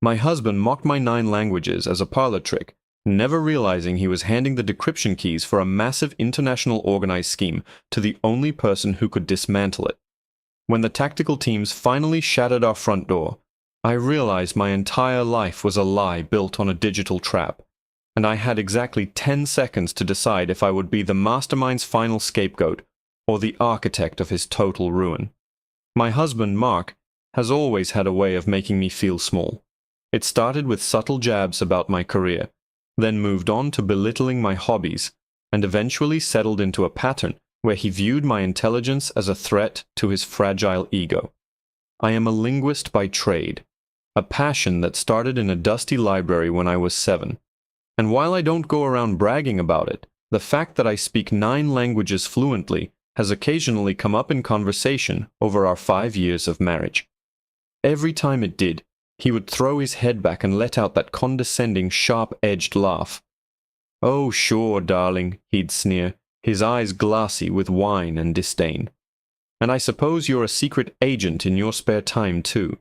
My husband mocked my 9 languages as a parlor trick, never realizing he was handing the decryption keys for a massive international organized scheme to the only person who could dismantle it. When the tactical teams finally shattered our front door, I realized my entire life was a lie built on a digital trap, and I had exactly 10 seconds to decide if I would be the mastermind's final scapegoat or the architect of his total ruin. My husband, Mark, has always had a way of making me feel small. It started with subtle jabs about my career, then moved on to belittling my hobbies, and eventually settled into a pattern where he viewed my intelligence as a threat to his fragile ego. I am a linguist by trade, a passion that started in a dusty library when I was 7. And while I don't go around bragging about it, the fact that I speak 9 languages fluently has occasionally come up in conversation over our 5 years of marriage. Every time it did, he would throw his head back and let out that condescending, sharp-edged laugh. "Oh, sure, darling," he'd sneer, his eyes glassy with wine and disdain. "And I suppose you're a secret agent in your spare time, too.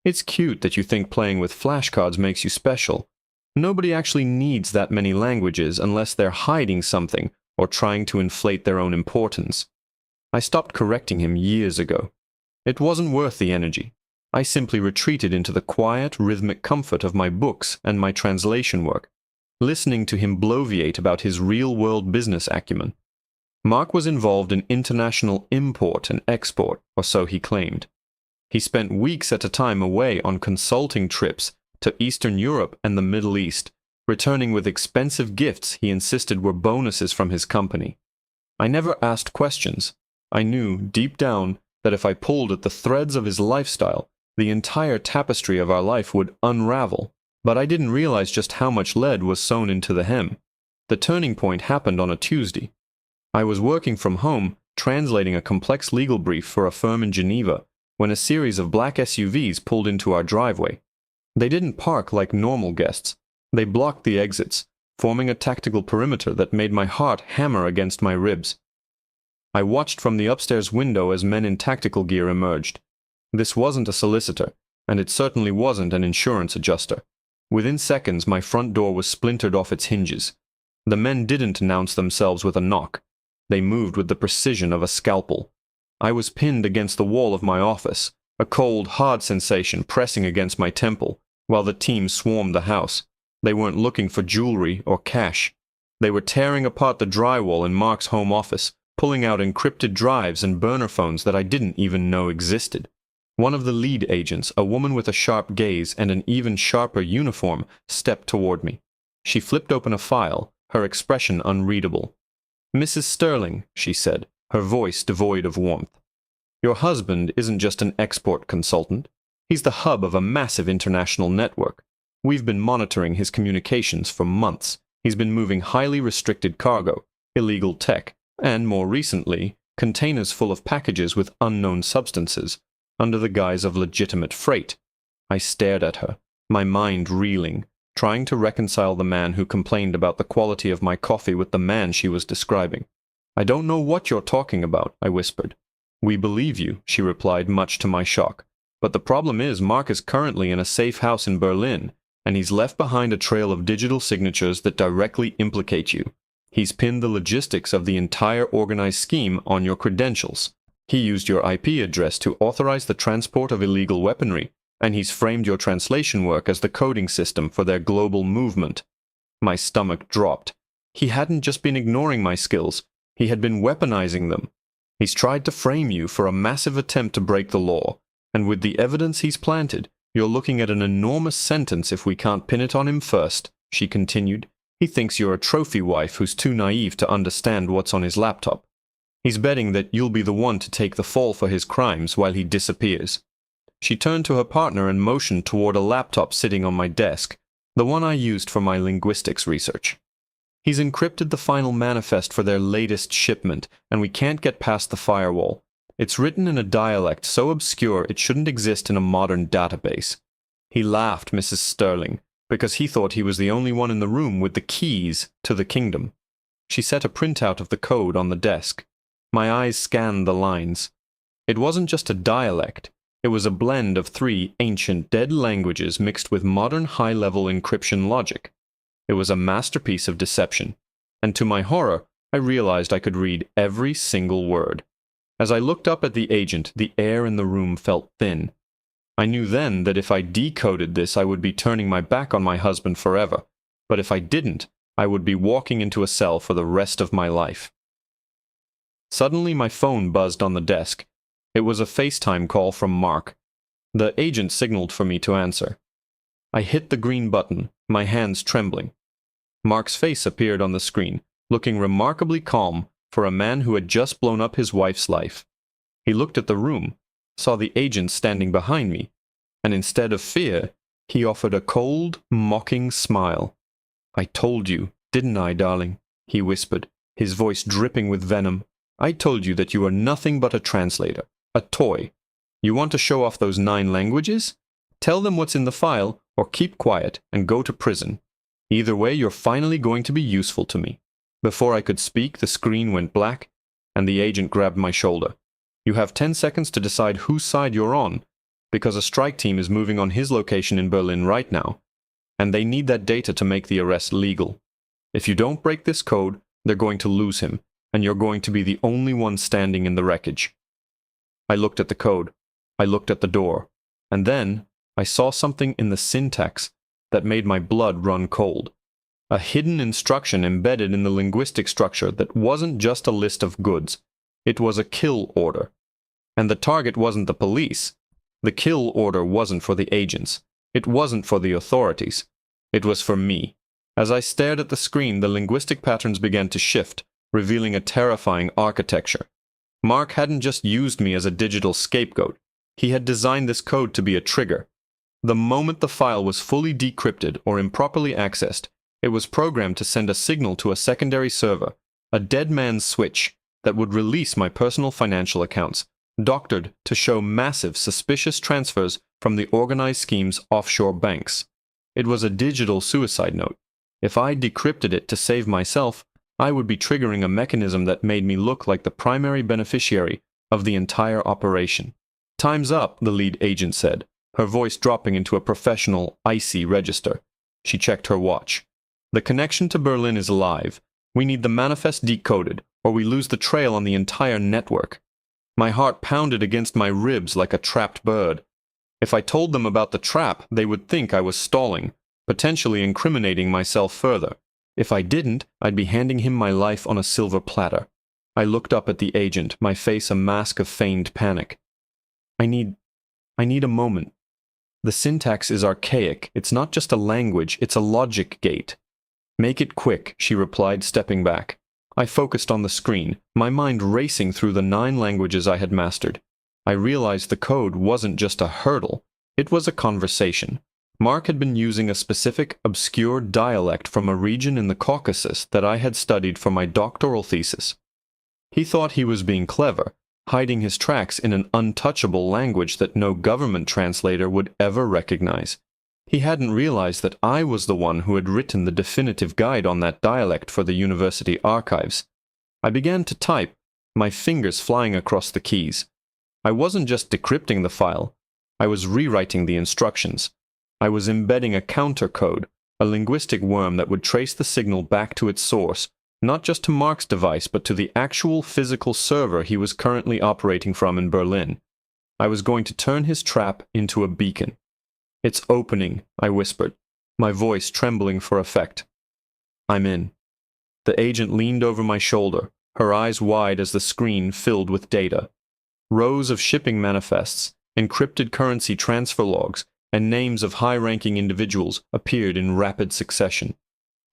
It's cute that you think playing with flashcards makes you special. Nobody actually needs that many languages unless they're hiding something or trying to inflate their own importance." I stopped correcting him years ago. It wasn't worth the energy. I simply retreated into the quiet, rhythmic comfort of my books and my translation work, listening to him bloviate about his real-world business acumen. Mark was involved in international import and export, or so he claimed. He spent weeks at a time away on consulting trips to Eastern Europe and the Middle East, returning with expensive gifts he insisted were bonuses from his company. I never asked questions. I knew, deep down, that if I pulled at the threads of his lifestyle, the entire tapestry of our life would unravel, but I didn't realize just how much lead was sewn into the hem. The turning point happened on a Tuesday. I was working from home, translating a complex legal brief for a firm in Geneva, when a series of black SUVs pulled into our driveway. They didn't park like normal guests. They blocked the exits, forming a tactical perimeter that made my heart hammer against my ribs. I watched from the upstairs window as men in tactical gear emerged. This wasn't a solicitor, and it certainly wasn't an insurance adjuster. Within seconds, my front door was splintered off its hinges. The men didn't announce themselves with a knock. They moved with the precision of a scalpel. I was pinned against the wall of my office, a cold, hard sensation pressing against my temple, while the team swarmed the house. They weren't looking for jewelry or cash. They were tearing apart the drywall in Mark's home office, pulling out encrypted drives and burner phones that I didn't even know existed. One of the lead agents, a woman with a sharp gaze and an even sharper uniform, stepped toward me. She flipped open a file, her expression unreadable. "Mrs. Sterling," she said, her voice devoid of warmth. "Your husband isn't just an export consultant. He's the hub of a massive international network. We've been monitoring his communications for months. He's been moving highly restricted cargo, illegal tech, and, more recently, containers full of packages with unknown substances, under the guise of legitimate freight." I stared at her, my mind reeling, trying to reconcile the man who complained about the quality of my coffee with the man she was describing. "I don't know what you're talking about," I whispered. "We believe you," she replied, much to my shock. "But the problem is Mark is currently in a safe house in Berlin, and he's left behind a trail of digital signatures that directly implicate you. He's pinned the logistics of the entire organized scheme on your credentials. He used your IP address to authorize the transport of illegal weaponry, and he's framed your translation work as the coding system for their global movement." My stomach dropped. He hadn't just been ignoring my skills, he had been weaponizing them. "He's tried to frame you for a massive attempt to break the law, and with the evidence he's planted, you're looking at an enormous sentence if we can't pin it on him first," she continued. "He thinks you're a trophy wife who's too naive to understand what's on his laptop. He's betting that you'll be the one to take the fall for his crimes while he disappears." She turned to her partner and motioned toward a laptop sitting on my desk, the one I used for my linguistics research. "He's encrypted the final manifest for their latest shipment, and we can't get past the firewall. It's written in a dialect so obscure it shouldn't exist in a modern database." He laughed, Mrs. Sterling, because he thought he was the only one in the room with the keys to the kingdom. She set a printout of the code on the desk. My eyes scanned the lines. It wasn't just a dialect. It was a blend of three ancient dead languages mixed with modern high-level encryption logic. It was a masterpiece of deception, and to my horror, I realized I could read every single word. As I looked up at the agent, the air in the room felt thin. I knew then that if I decoded this, I would be turning my back on my husband forever, but if I didn't, I would be walking into a cell for the rest of my life. Suddenly my phone buzzed on the desk. It was a FaceTime call from Mark. The agent signaled for me to answer. I hit the green button, my hands trembling. Mark's face appeared on the screen, looking remarkably calm for a man who had just blown up his wife's life. He looked at the room, saw the agent standing behind me, and instead of fear, he offered a cold, mocking smile. "I told you, didn't I, darling?" he whispered, his voice dripping with venom. "I told you that you are nothing but a translator, a toy. You want to show off those 9 languages? Tell them what's in the file, or keep quiet and go to prison. Either way, you're finally going to be useful to me." Before I could speak, the screen went black, and the agent grabbed my shoulder. "You have 10 seconds to decide whose side you're on, because a strike team is moving on his location in Berlin right now, and they need that data to make the arrest legal. If you don't break this code, they're going to lose him, and you're going to be the only one standing in the wreckage." I looked at the code. I looked at the door. And then I saw something in the syntax that made my blood run cold. A hidden instruction embedded in the linguistic structure that wasn't just a list of goods. It was a kill order. And the target wasn't the police. The kill order wasn't for the agents. It wasn't for the authorities. It was for me. As I stared at the screen, the linguistic patterns began to shift, revealing a terrifying architecture. Mark hadn't just used me as a digital scapegoat. He had designed this code to be a trigger. The moment the file was fully decrypted or improperly accessed, it was programmed to send a signal to a secondary server, a dead man's switch, that would release my personal financial accounts, doctored to show massive suspicious transfers from the organized scheme's offshore banks. It was a digital suicide note. If I decrypted it to save myself, I would be triggering a mechanism that made me look like the primary beneficiary of the entire operation. "Time's up," the lead agent said, her voice dropping into a professional, icy register. She checked her watch. "The connection to Berlin is live. We need the manifest decoded, or we lose the trail on the entire network." My heart pounded against my ribs like a trapped bird. If I told them about the trap, they would think I was stalling, potentially incriminating myself further. If I didn't, I'd be handing him my life on a silver platter. I looked up at the agent, my face a mask of feigned panic. I need a moment. The syntax is archaic. It's not just a language, it's a logic gate." "Make it quick," she replied, stepping back. I focused on the screen, my mind racing through the 9 languages I had mastered. I realized the code wasn't just a hurdle, it was a conversation. Mark had been using a specific, obscure dialect from a region in the Caucasus that I had studied for my doctoral thesis. He thought he was being clever, hiding his tracks in an untouchable language that no government translator would ever recognize. He hadn't realized that I was the one who had written the definitive guide on that dialect for the university archives. I began to type, my fingers flying across the keys. I wasn't just decrypting the file, I was rewriting the instructions. I was embedding a counter code, a linguistic worm that would trace the signal back to its source, not just to Mark's device, but to the actual physical server he was currently operating from in Berlin. I was going to turn his trap into a beacon. "It's opening," I whispered, my voice trembling for effect. "I'm in." The agent leaned over my shoulder, her eyes wide as the screen filled with data. Rows of shipping manifests, encrypted currency transfer logs, and names of high-ranking individuals appeared in rapid succession.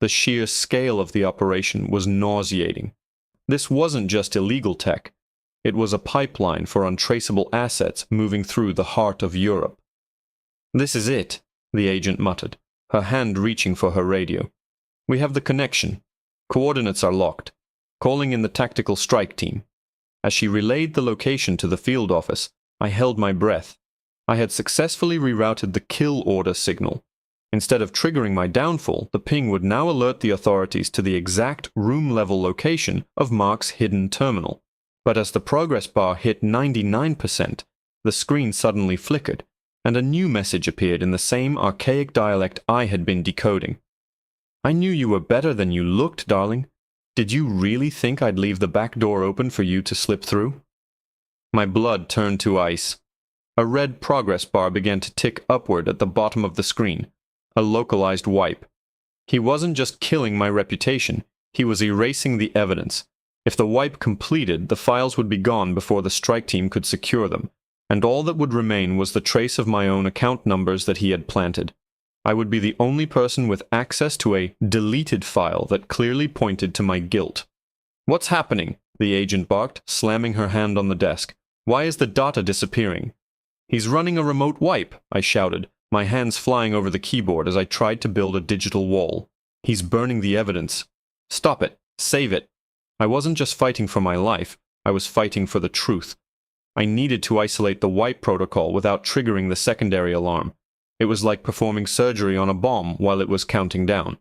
The sheer scale of the operation was nauseating. This wasn't just illegal tech. It was a pipeline for untraceable assets moving through the heart of Europe. "This is it," the agent muttered, her hand reaching for her radio. "We have the connection. Coordinates are locked. Calling in the tactical strike team." As she relayed the location to the field office, I held my breath. I had successfully rerouted the kill order signal. Instead of triggering my downfall, the ping would now alert the authorities to the exact room-level location of Mark's hidden terminal. But as the progress bar hit 99%, the screen suddenly flickered, and a new message appeared in the same archaic dialect I had been decoding. "I knew you were better than you looked, darling. Did you really think I'd leave the back door open for you to slip through?" My blood turned to ice. A red progress bar began to tick upward at the bottom of the screen, a localized wipe. He wasn't just killing my reputation, he was erasing the evidence. If the wipe completed, the files would be gone before the strike team could secure them, and all that would remain was the trace of my own account numbers that he had planted. I would be the only person with access to a deleted file that clearly pointed to my guilt. "What's happening?" the agent barked, slamming her hand on the desk. "Why is the data disappearing?" "He's running a remote wipe," I shouted, my hands flying over the keyboard as I tried to build a digital wall. "He's burning the evidence. Stop it. Save it." I wasn't just fighting for my life, I was fighting for the truth. I needed to isolate the wipe protocol without triggering the secondary alarm. It was like performing surgery on a bomb while it was counting down.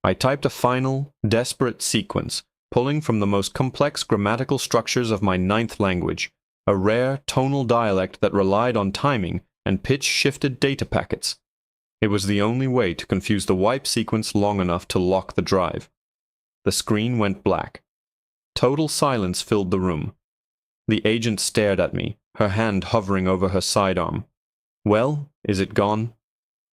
I typed a final, desperate sequence, pulling from the most complex grammatical structures of my ninth language, a rare tonal dialect that relied on timing and pitch-shifted data packets. It was the only way to confuse the wipe sequence long enough to lock the drive. The screen went black. Total silence filled the room. The agent stared at me, her hand hovering over her sidearm. "Well, is it gone?"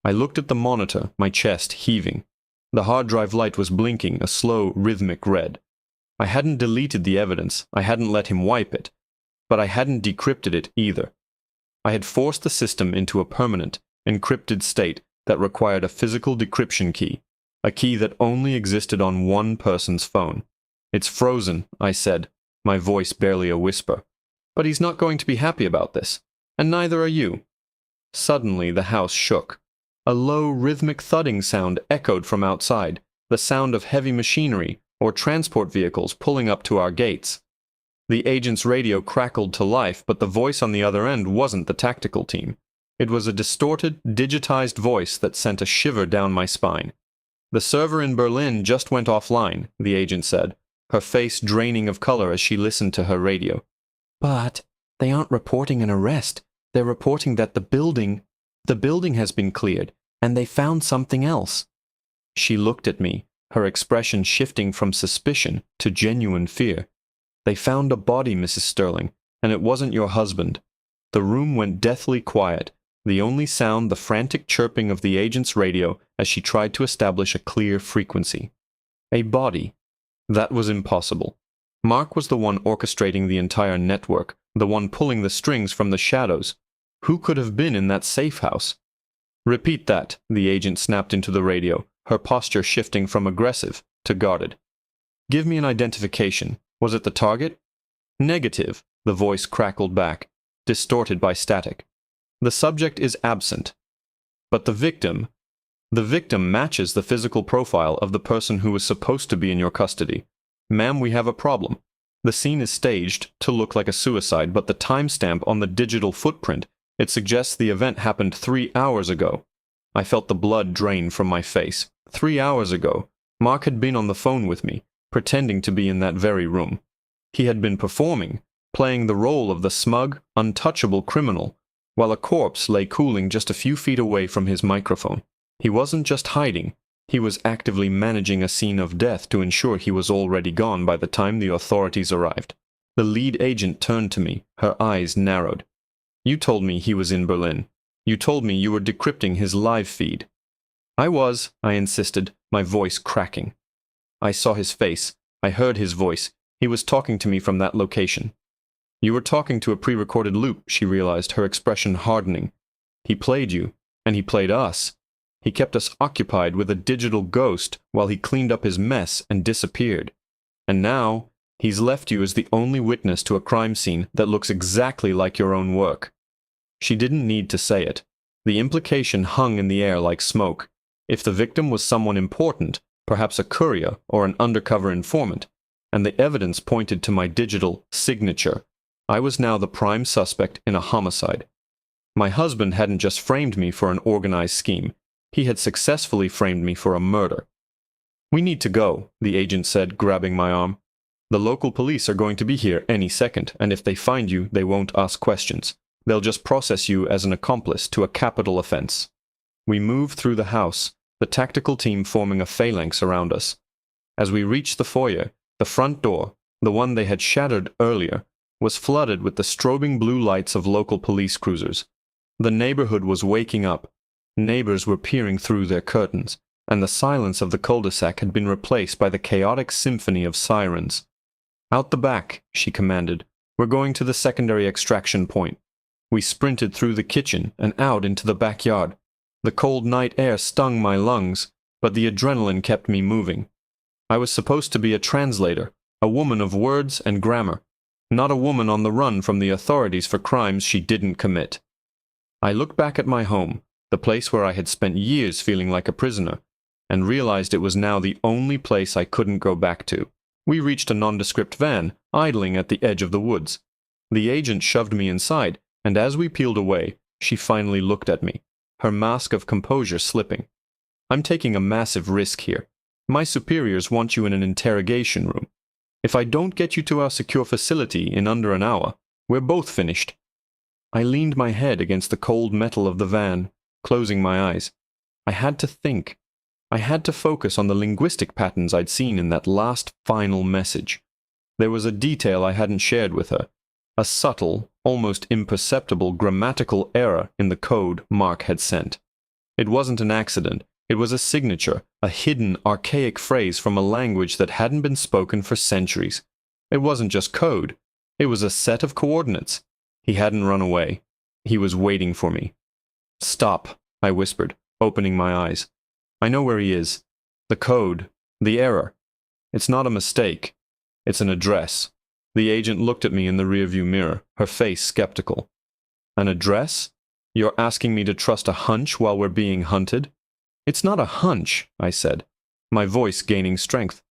I looked at the monitor, my chest heaving. The hard drive light was blinking, a slow, rhythmic red. I hadn't deleted the evidence, I hadn't let him wipe it, but I hadn't decrypted it either. I had forced the system into a permanent, encrypted state that required a physical decryption key, a key that only existed on one person's phone. "It's frozen," I said, my voice barely a whisper. "But he's not going to be happy about this, and neither are you." Suddenly the house shook. A low, rhythmic thudding sound echoed from outside, the sound of heavy machinery or transport vehicles pulling up to our gates. The agent's radio crackled to life, but the voice on the other end wasn't the tactical team. It was a distorted, digitized voice that sent a shiver down my spine. "The server in Berlin just went offline," the agent said, her face draining of color as she listened to her radio. "But they aren't reporting an arrest. They're reporting that the building has been cleared, and they found something else." She looked at me, her expression shifting from suspicion to genuine fear. "They found a body, Mrs. Sterling, and it wasn't your husband." The room went deathly quiet, the only sound the frantic chirping of the agent's radio as she tried to establish a clear frequency. A body. That was impossible. Mark was the one orchestrating the entire network, the one pulling the strings from the shadows. Who could have been in that safe house? "Repeat that," the agent snapped into the radio, her posture shifting from aggressive to guarded. "Give me an identification. Was it the target?" "Negative," the voice crackled back, distorted by static. "The subject is absent. But the victim matches the physical profile of the person who was supposed to be in your custody. Ma'am, we have a problem. The scene is staged to look like a suicide, but the timestamp on the digital footprint, it suggests the event happened 3 hours ago." I felt the blood drain from my face. 3 hours ago, Mark had been on the phone with me, pretending to be in that very room. He had been performing, playing the role of the smug, untouchable criminal, while a corpse lay cooling just a few feet away from his microphone. He wasn't just hiding, he was actively managing a scene of death to ensure he was already gone by the time the authorities arrived. The lead agent turned to me, her eyes narrowed. "You told me he was in Berlin. You told me you were decrypting his live feed." "I was," I insisted, my voice cracking. I saw his face. I heard his voice. He was talking to me from that location. "You were talking to a pre-recorded loop," she realized, her expression hardening. "He played you, and he played us. He kept us occupied with a digital ghost while he cleaned up his mess and disappeared. And now, he's left you as the only witness to a crime scene that looks exactly like your own work." She didn't need to say it. The implication hung in the air like smoke. If the victim was someone important, perhaps a courier or an undercover informant, and the evidence pointed to my digital signature, I was now the prime suspect in a homicide. My husband hadn't just framed me for an organized scheme. He had successfully framed me for a murder. "We need to go," the agent said, grabbing my arm. "The local police are going to be here any second, and if they find you, they won't ask questions. They'll just process you as an accomplice to a capital offense. We moved through the house, the tactical team forming a phalanx around us. As we reached the foyer, the front door, the one they had shattered earlier, was flooded with the strobing blue lights of local police cruisers. The neighborhood was waking up. Neighbors were peering through their curtains, and the silence of the cul-de-sac had been replaced by the chaotic symphony of sirens. "Out the back," she commanded. "We're going to the secondary extraction point." We sprinted through the kitchen and out into the backyard. The cold night air stung my lungs, but the adrenaline kept me moving. I was supposed to be a translator, a woman of words and grammar, not a woman on the run from the authorities for crimes she didn't commit. I looked back at my home, the place where I had spent years feeling like a prisoner, and realized it was now the only place I couldn't go back to. We reached a nondescript van, idling at the edge of the woods. The agent shoved me inside, and as we peeled away, she finally looked at me, her mask of composure slipping. "I'm taking a massive risk here. My superiors want you in an interrogation room. If I don't get you to our secure facility in under an hour, we're both finished." I leaned my head against the cold metal of the van, closing my eyes. I had to think. I had to focus on the linguistic patterns I'd seen in that last final message. There was a detail I hadn't shared with her, a subtle, almost imperceptible grammatical error in the code Mark had sent. It wasn't an accident. It was a signature, a hidden, archaic phrase from a language that hadn't been spoken for centuries. It wasn't just code. It was a set of coordinates. He hadn't run away. He was waiting for me. "Stop," I whispered, opening my eyes. "I know where he is. The code, the error. It's not a mistake. It's an address." The agent looked at me in the rearview mirror, her face skeptical. "An address? You're asking me to trust a hunch while we're being hunted?" "It's not a hunch," I said, my voice gaining strength.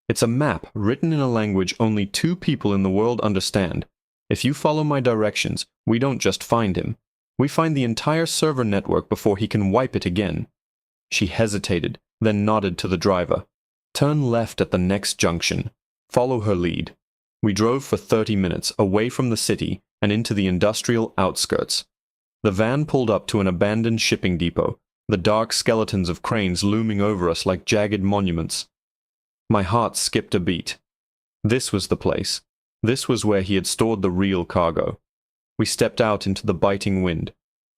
"It's a map written in a language only 2 people in the world understand. If you follow my directions, we don't just find him. We find the entire server network before he can wipe it again." She hesitated, then nodded to the driver. "Turn left at the next junction. Follow her lead." We drove for 30 minutes away from the city and into the industrial outskirts. The van pulled up to an abandoned shipping depot, the dark skeletons of cranes looming over us like jagged monuments. My heart skipped a beat. This was the place. This was where he had stored the real cargo. We stepped out into the biting wind.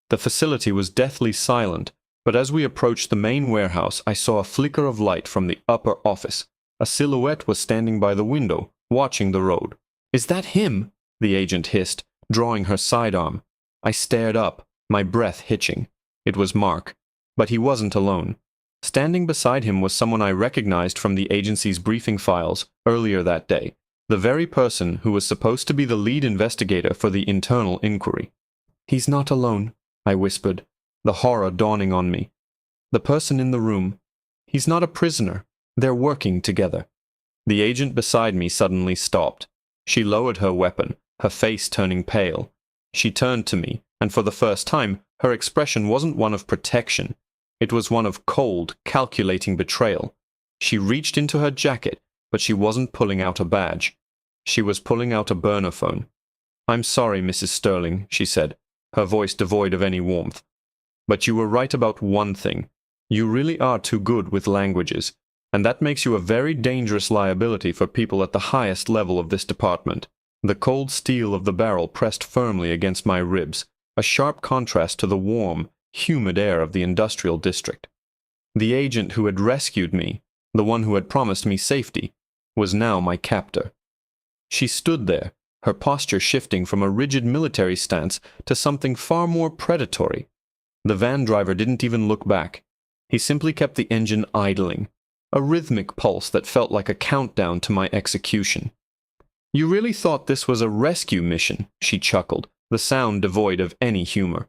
The facility was deathly silent, but as we approached the main warehouse, I saw a flicker of light from the upper office. A silhouette was standing by the window, watching the road. "Is that him?" the agent hissed, drawing her sidearm. I stared up, my breath hitching. It was Mark. But he wasn't alone. Standing beside him was someone I recognized from the agency's briefing files earlier that day, the very person who was supposed to be the lead investigator for the internal inquiry. "He's not alone," I whispered, the horror dawning on me. "The person in the room. He's not a prisoner. They're working together." The agent beside me suddenly stopped. She lowered her weapon, her face turning pale. She turned to me, and for the first time, her expression wasn't one of protection. It was one of cold, calculating betrayal. She reached into her jacket, but she wasn't pulling out a badge. She was pulling out a burner phone. "I'm sorry, Mrs. Sterling," she said, her voice devoid of any warmth. "But you were right about one thing. You really are too good with languages, and that makes you a very dangerous liability for people at the highest level of this department." The cold steel of the barrel pressed firmly against my ribs, a sharp contrast to the warm, humid air of the industrial district. The agent who had rescued me, the one who had promised me safety, was now my captor. She stood there, her posture shifting from a rigid military stance to something far more predatory. The van driver didn't even look back. He simply kept the engine idling, a rhythmic pulse that felt like a countdown to my execution. "You really thought this was a rescue mission?" she chuckled, the sound devoid of any humor.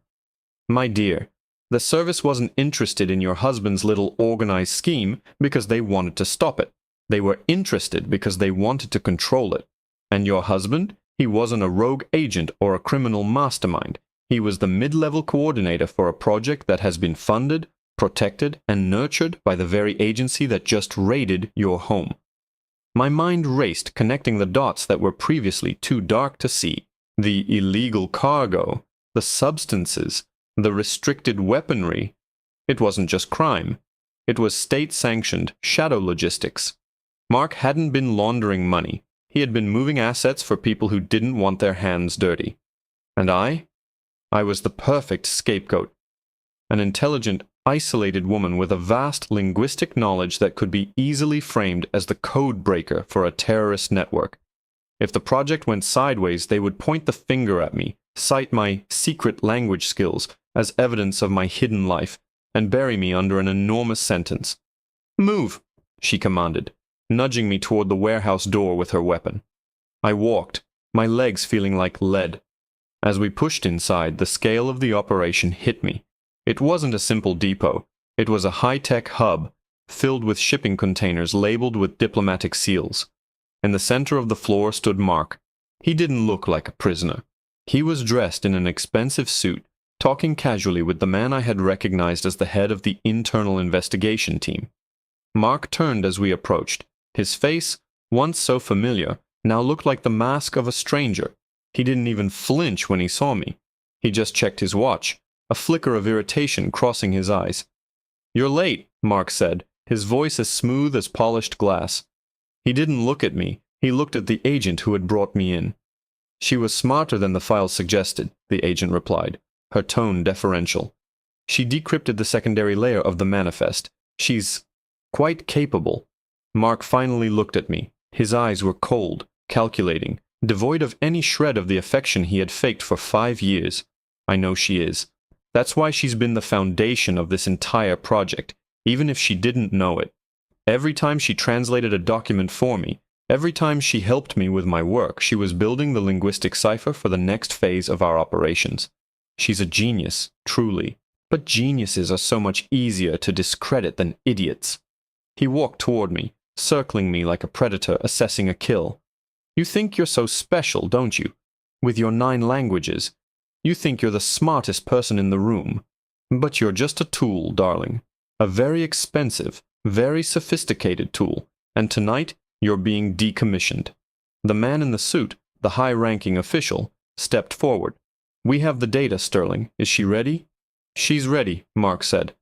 "My dear, the service wasn't interested in your husband's little organized scheme because they wanted to stop it. They were interested because they wanted to control it. And your husband? He wasn't a rogue agent or a criminal mastermind. He was the mid-level coordinator for a project that has been funded, protected, and nurtured by the very agency that just raided your home." My mind raced, connecting the dots that were previously too dark to see. The illegal cargo, the substances, the restricted weaponry. It wasn't just crime. It was state-sanctioned shadow logistics. Mark hadn't been laundering money. He had been moving assets for people who didn't want their hands dirty. And I was the perfect scapegoat. An intelligent, isolated woman with a vast linguistic knowledge that could be easily framed as the code breaker for a terrorist network. If the project went sideways, they would point the finger at me, cite my secret language skills as evidence of my hidden life, and bury me under an enormous sentence. "Move," she commanded, nudging me toward the warehouse door with her weapon. I walked, my legs feeling like lead. As we pushed inside, the scale of the operation hit me. It wasn't a simple depot. It was a high-tech hub, filled with shipping containers labeled with diplomatic seals. In the center of the floor stood Mark. He didn't look like a prisoner. He was dressed in an expensive suit, talking casually with the man I had recognized as the head of the internal investigation team. Mark turned as we approached. His face, once so familiar, now looked like the mask of a stranger. He didn't even flinch when he saw me. He just checked his watch, a flicker of irritation crossing his eyes. "You're late," Mark said, his voice as smooth as polished glass. He didn't look at me. He looked at the agent who had brought me in. "She was smarter than the file suggested," the agent replied, her tone deferential. "She decrypted the secondary layer of the manifest. She's quite capable." Mark finally looked at me. His eyes were cold, calculating, devoid of any shred of the affection he had faked for 5 years. "I know she is. That's why she's been the foundation of this entire project, even if she didn't know it. Every time she translated a document for me, every time she helped me with my work, she was building the linguistic cipher for the next phase of our operations. She's a genius, truly. But geniuses are so much easier to discredit than idiots." He walked toward me, circling me like a predator assessing a kill. "You think you're so special, don't you? With your 9 languages. You think you're the smartest person in the room. But you're just a tool, darling. A very expensive, very sophisticated tool. And tonight, you're being decommissioned." The man in the suit, the high-ranking official, stepped forward. "We have the data, Sterling. Is she ready?" "She's ready," Mark said.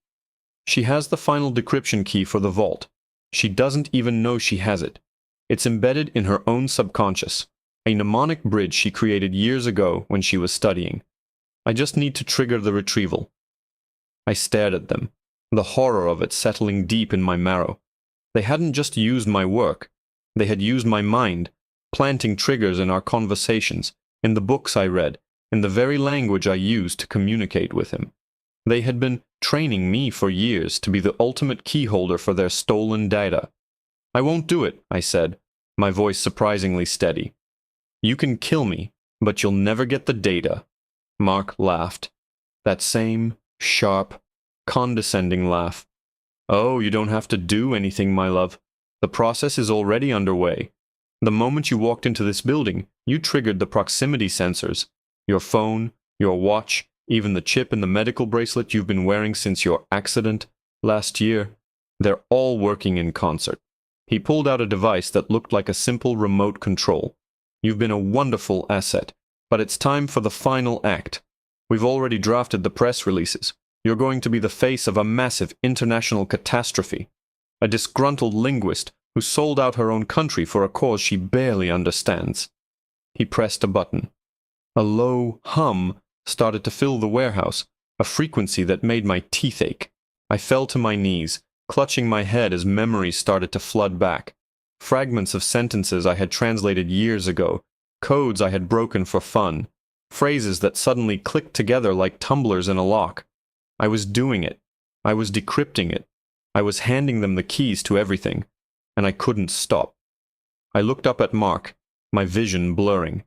"She has the final decryption key for the vault. She doesn't even know she has it. It's embedded in her own subconscious, a mnemonic bridge she created years ago when she was studying. I just need to trigger the retrieval." I stared at them, the horror of it settling deep in my marrow. They hadn't just used my work. They had used my mind, planting triggers in our conversations, in the books I read, in the very language I used to communicate with him. They had been training me for years to be the ultimate keyholder for their stolen data. "I won't do it," I said, my voice surprisingly steady. "You can kill me, but you'll never get the data." Mark laughed. That same, sharp, condescending laugh. "Oh, you don't have to do anything, my love. The process is already underway. The moment you walked into this building, you triggered the proximity sensors. Your phone, your watch, even the chip in the medical bracelet you've been wearing since your accident last year, they're all working in concert." He pulled out a device that looked like a simple remote control. "You've been a wonderful asset, but it's time for the final act. We've already drafted the press releases. You're going to be the face of a massive international catastrophe. A disgruntled linguist who sold out her own country for a cause she barely understands." He pressed a button. A low hum started to fill the warehouse, a frequency that made my teeth ache. I fell to my knees, clutching my head as memories started to flood back. Fragments of sentences I had translated years ago, codes I had broken for fun, phrases that suddenly clicked together like tumblers in a lock. I was doing it. I was decrypting it. I was handing them the keys to everything, and I couldn't stop. I looked up at Mark, my vision blurring.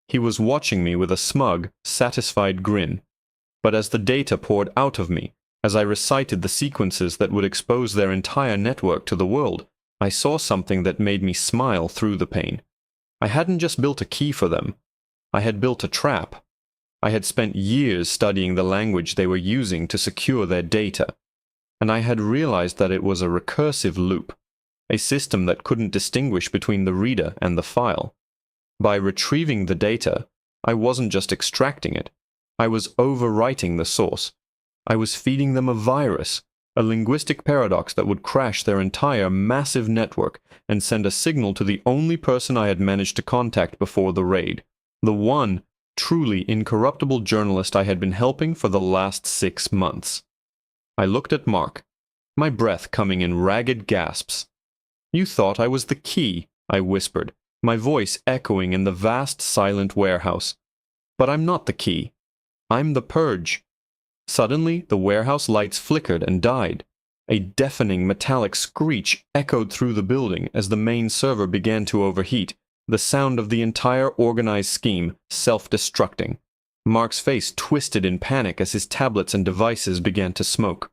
He was watching me with a smug, satisfied grin. But as the data poured out of me, as I recited the sequences that would expose their entire network to the world, I saw something that made me smile through the pain. I hadn't just built a key for them. I had built a trap. I had spent years studying the language they were using to secure their data, and I had realized that it was a recursive loop, a system that couldn't distinguish between the reader and the file. By retrieving the data, I wasn't just extracting it. I was overwriting the source. I was feeding them a virus, a linguistic paradox that would crash their entire massive network and send a signal to the only person I had managed to contact before the raid, the one truly incorruptible journalist I had been helping for the last 6 months. I looked at Mark, my breath coming in ragged gasps. "You thought I was the key," I whispered, my voice echoing in the vast silent warehouse. "But I'm not the key. I'm the purge." Suddenly, the warehouse lights flickered and died. A deafening metallic screech echoed through the building as the main server began to overheat, the sound of the entire organized scheme self-destructing. Mark's face twisted in panic as his tablets and devices began to smoke.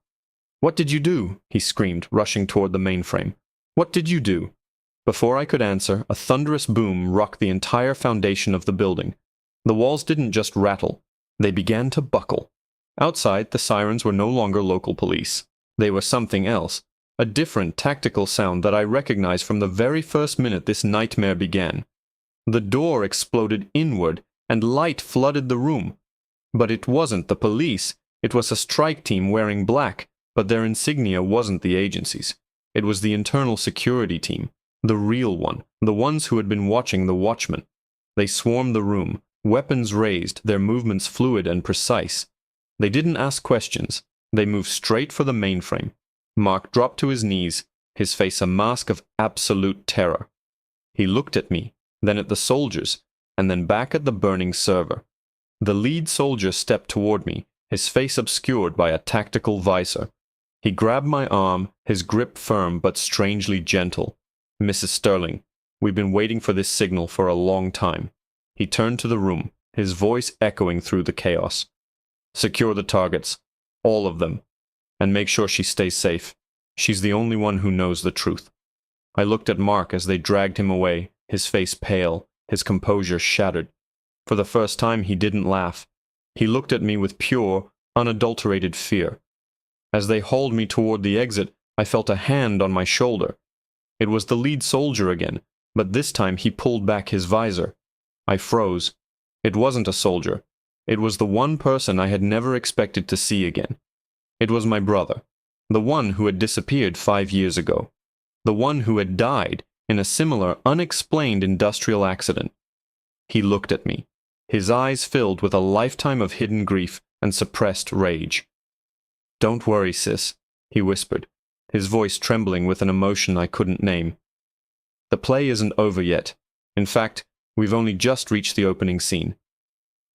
"What did you do?" he screamed, rushing toward the mainframe. "What did you do?" Before I could answer, a thunderous boom rocked the entire foundation of the building. The walls didn't just rattle, they began to buckle. Outside, the sirens were no longer local police. They were something else, a different tactical sound that I recognized from the very first minute this nightmare began. The door exploded inward, and light flooded the room. But it wasn't the police. It was a strike team wearing black, but their insignia wasn't the agency's. It was the internal security team, the real one, the ones who had been watching the watchmen. They swarmed the room, weapons raised, their movements fluid and precise. They didn't ask questions. They moved straight for the mainframe. Mark dropped to his knees, his face a mask of absolute terror. He looked at me, then at the soldiers, and then back at the burning server. The lead soldier stepped toward me, his face obscured by a tactical visor. He grabbed my arm, his grip firm but strangely gentle. "Mrs. Sterling, we've been waiting for this signal for a long time." He turned to the room, his voice echoing through the chaos. "Secure the targets, all of them, and make sure she stays safe. She's the only one who knows the truth." I looked at Mark as they dragged him away, his face pale, his composure shattered. For the first time, he didn't laugh. He looked at me with pure, unadulterated fear. As they hauled me toward the exit, I felt a hand on my shoulder. It was the lead soldier again, but this time he pulled back his visor. I froze. It wasn't a soldier. It was the one person I had never expected to see again. It was my brother, the one who had disappeared 5 years ago, the one who had died in a similar unexplained industrial accident. He looked at me, his eyes filled with a lifetime of hidden grief and suppressed rage. "Don't worry, sis," he whispered, his voice trembling with an emotion I couldn't name. "The play isn't over yet. In fact, we've only just reached the opening scene."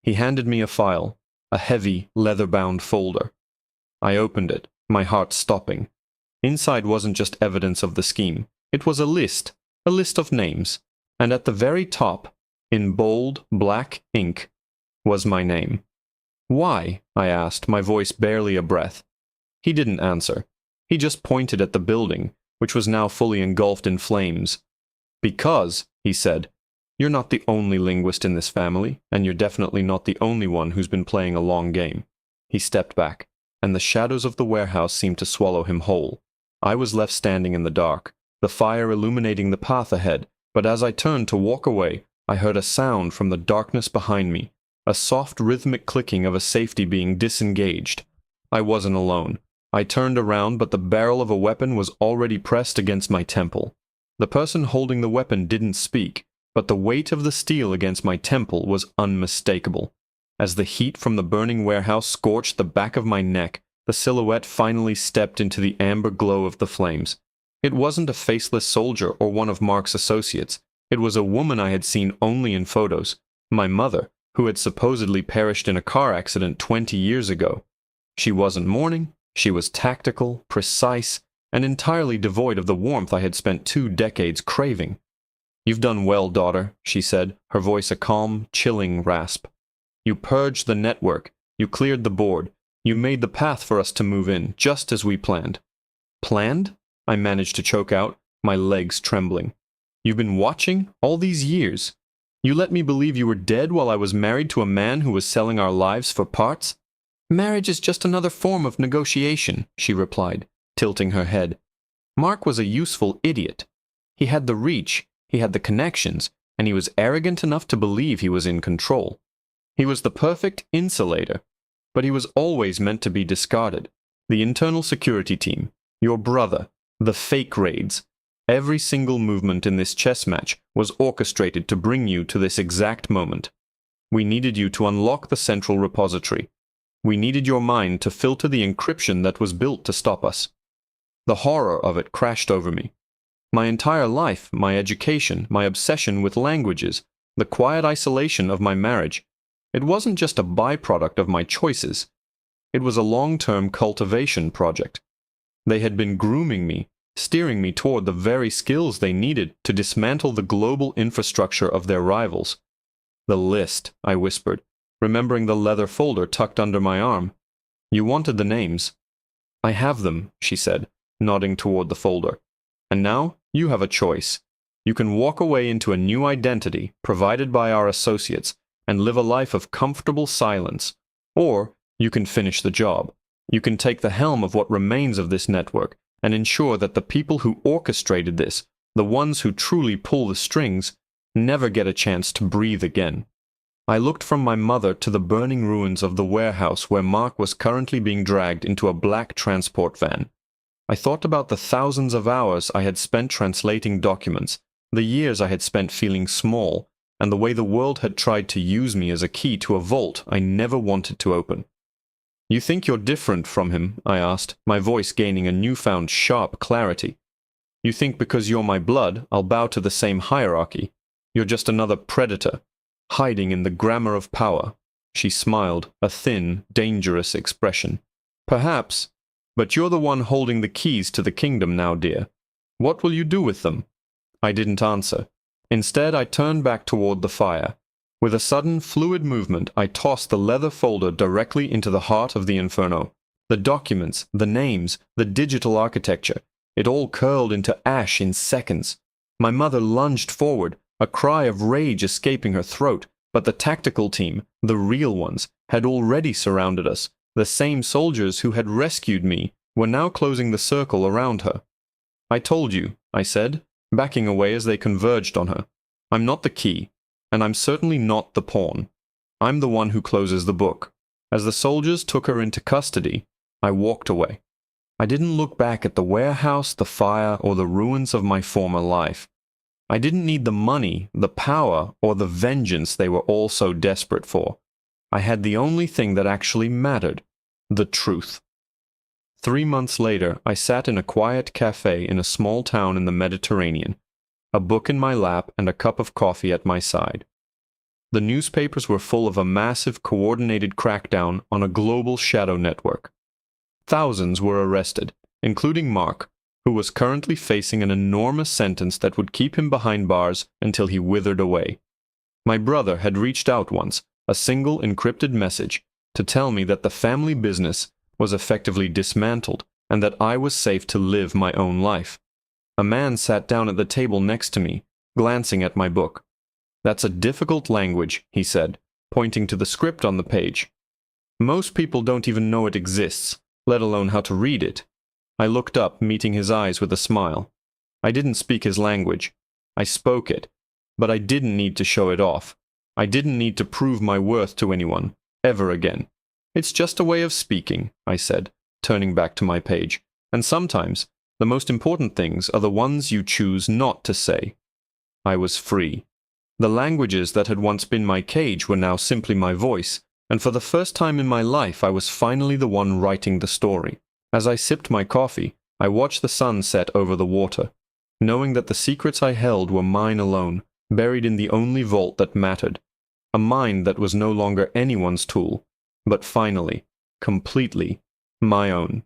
He handed me a file, a heavy, leather-bound folder. I opened it, my heart stopping. Inside wasn't just evidence of the scheme. It was a list of names, and at the very top, in bold, black ink, was my name. "Why?" I asked, my voice barely a breath. He didn't answer. He just pointed at the building, which was now fully engulfed in flames. "Because," he said, "you're not the only linguist in this family, and you're definitely not the only one who's been playing a long game." He stepped back, and the shadows of the warehouse seemed to swallow him whole. I was left standing in the dark, the fire illuminating the path ahead, but as I turned to walk away, I heard a sound from the darkness behind me, a soft rhythmic clicking of a safety being disengaged. I wasn't alone. I turned around, but the barrel of a weapon was already pressed against my temple. The person holding the weapon didn't speak, but the weight of the steel against my temple was unmistakable. As the heat from the burning warehouse scorched the back of my neck, the silhouette finally stepped into the amber glow of the flames. It wasn't a faceless soldier or one of Mark's associates. It was a woman I had seen only in photos, my mother, who had supposedly perished in a car accident 20 years ago. She wasn't mourning. She was tactical, precise, and entirely devoid of the warmth I had spent 2 decades craving. "You've done well, daughter," she said, her voice a calm, chilling rasp. "You purged the network. You cleared the board. You made the path for us to move in, just as we planned." "Planned?" I managed to choke out, my legs trembling. "You've been watching all these years? You let me believe you were dead while I was married to a man who was selling our lives for parts?" "Marriage is just another form of negotiation," she replied, tilting her head. "Mark was a useful idiot. He had the reach, he had the connections, and he was arrogant enough to believe he was in control. He was the perfect insulator, but he was always meant to be discarded. The internal security team, your brother, the fake raids, every single movement in this chess match was orchestrated to bring you to this exact moment. We needed you to unlock the central repository. We needed your mind to filter the encryption that was built to stop us. The horror of it crashed over me. My entire life, my education, my obsession with languages, the quiet isolation of my marriage, it wasn't just a byproduct of my choices. It was a long-term cultivation project. They had been grooming me, steering me toward the very skills they needed to dismantle the global infrastructure of their rivals. "The list," I whispered, remembering the leather folder tucked under my arm. "You wanted the names." "I have them," she said, nodding toward the folder. "And now you have a choice. You can walk away into a new identity provided by our associates and live a life of comfortable silence. Or you can finish the job. You can take the helm of what remains of this network and ensure that the people who orchestrated this, the ones who truly pull the strings, never get a chance to breathe again." I looked from my mother to the burning ruins of the warehouse where Mark was currently being dragged into a black transport van. I thought about the thousands of hours I had spent translating documents, the years I had spent feeling small, and the way the world had tried to use me as a key to a vault I never wanted to open. "You think you're different from him?" I asked, my voice gaining a newfound sharp clarity. "You think because you're my blood, I'll bow to the same hierarchy? You're just another predator, hiding in the grammar of power." She smiled, a thin, dangerous expression. "Perhaps, but you're the one holding the keys to the kingdom now, dear. What will you do with them?" I didn't answer. Instead, I turned back toward the fire. With a sudden, fluid movement, I tossed the leather folder directly into the heart of the inferno. The documents, the names, the digital architecture, it all curled into ash in seconds. My mother lunged forward, a cry of rage escaping her throat, but the tactical team, the real ones, had already surrounded us. The same soldiers who had rescued me were now closing the circle around her. "I told you," I said, backing away as they converged on her. "I'm not the key, and I'm certainly not the pawn. I'm the one who closes the book." As the soldiers took her into custody, I walked away. I didn't look back at the warehouse, the fire, or the ruins of my former life. I didn't need the money, the power, or the vengeance they were all so desperate for. I had the only thing that actually mattered, the truth. 3 months later, I sat in a quiet cafe in a small town in the Mediterranean, a book in my lap and a cup of coffee at my side. The newspapers were full of a massive coordinated crackdown on a global shadow network. Thousands were arrested, including Mark, who was currently facing an enormous sentence that would keep him behind bars until he withered away. My brother had reached out once, a single encrypted message, to tell me that the family business was effectively dismantled and that I was safe to live my own life. A man sat down at the table next to me, glancing at my book. "That's a difficult language," he said, pointing to the script on the page. "Most people don't even know it exists, let alone how to read it." I looked up, meeting his eyes with a smile. I didn't speak his language. I spoke it, but I didn't need to show it off. I didn't need to prove my worth to anyone, ever again. "It's just a way of speaking," I said, turning back to my page. "And sometimes, the most important things are the ones you choose not to say." I was free. The languages that had once been my cage were now simply my voice, and for the first time in my life I was finally the one writing the story. As I sipped my coffee, I watched the sun set over the water, knowing that the secrets I held were mine alone, buried in the only vault that mattered. A mind that was no longer anyone's tool, but finally, completely, my own.